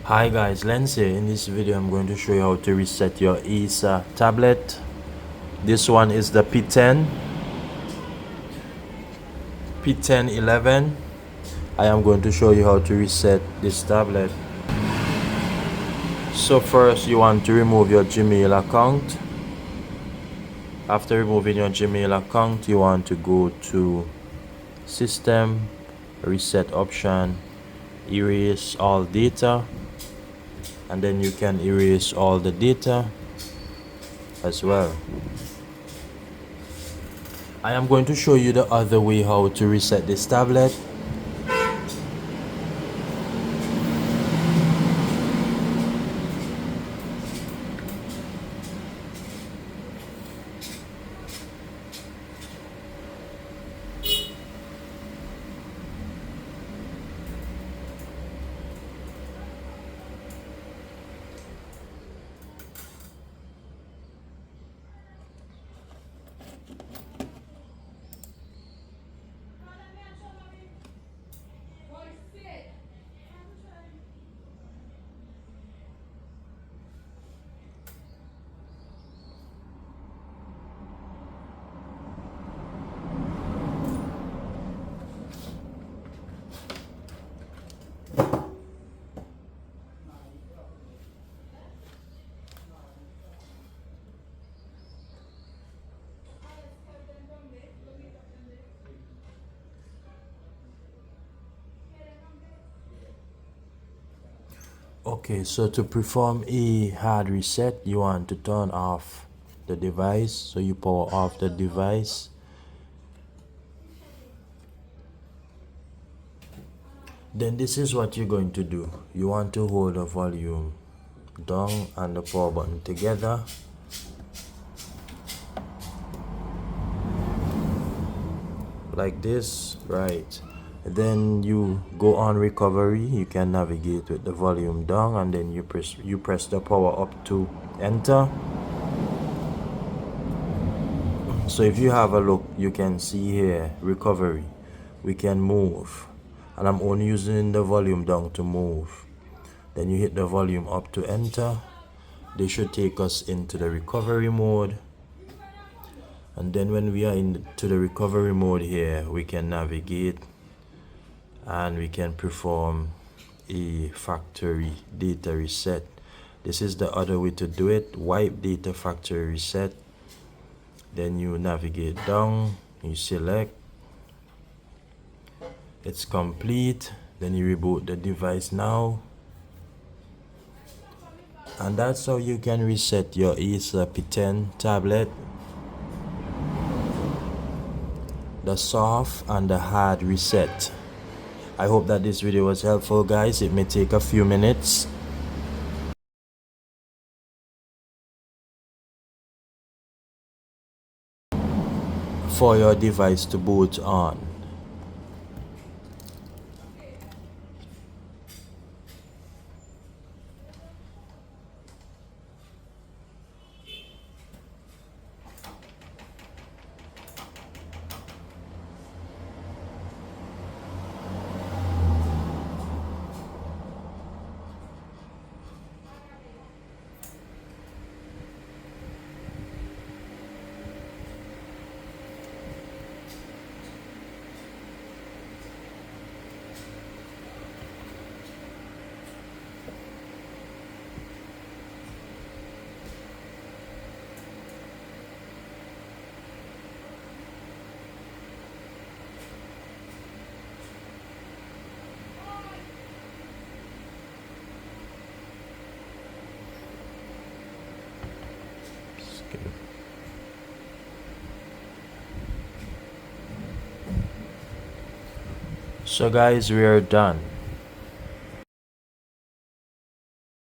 Hi guys, Lens here. In this video I'm going to show you how to reset your Acer tablet. This one is the P10 11. I am going to show you how to reset this tablet. So first you want to remove your Gmail account. After removing your Gmail account, you want to go to System, Reset option, erase all data, and then you can erase all the data as well. I am going to show you the other way how to reset this tablet. Okay, so to perform a hard reset, you want to turn off the device. So you power off the device. Then this is what you're going to do. You want to hold the volume down and the power button together. Like this, right? Then you go on recovery. You can navigate with the volume down, and then you press the power up to enter. So if you have a look, you can see here recovery. We can move, and I'm only using the volume down to move. Then you hit the volume up to enter. They should take us into the recovery mode. And then when we are into the recovery mode here, we can navigate and we can perform a factory data reset. This is the other way to do it. Wipe data factory reset. Then you navigate down, you select, it's complete. Then you reboot the device now. And that's how you can reset your Acer P10 tablet. The soft and the hard reset. I hope that this video was helpful, guys. It may take a few minutes. For your device to boot on. So guys, we are done.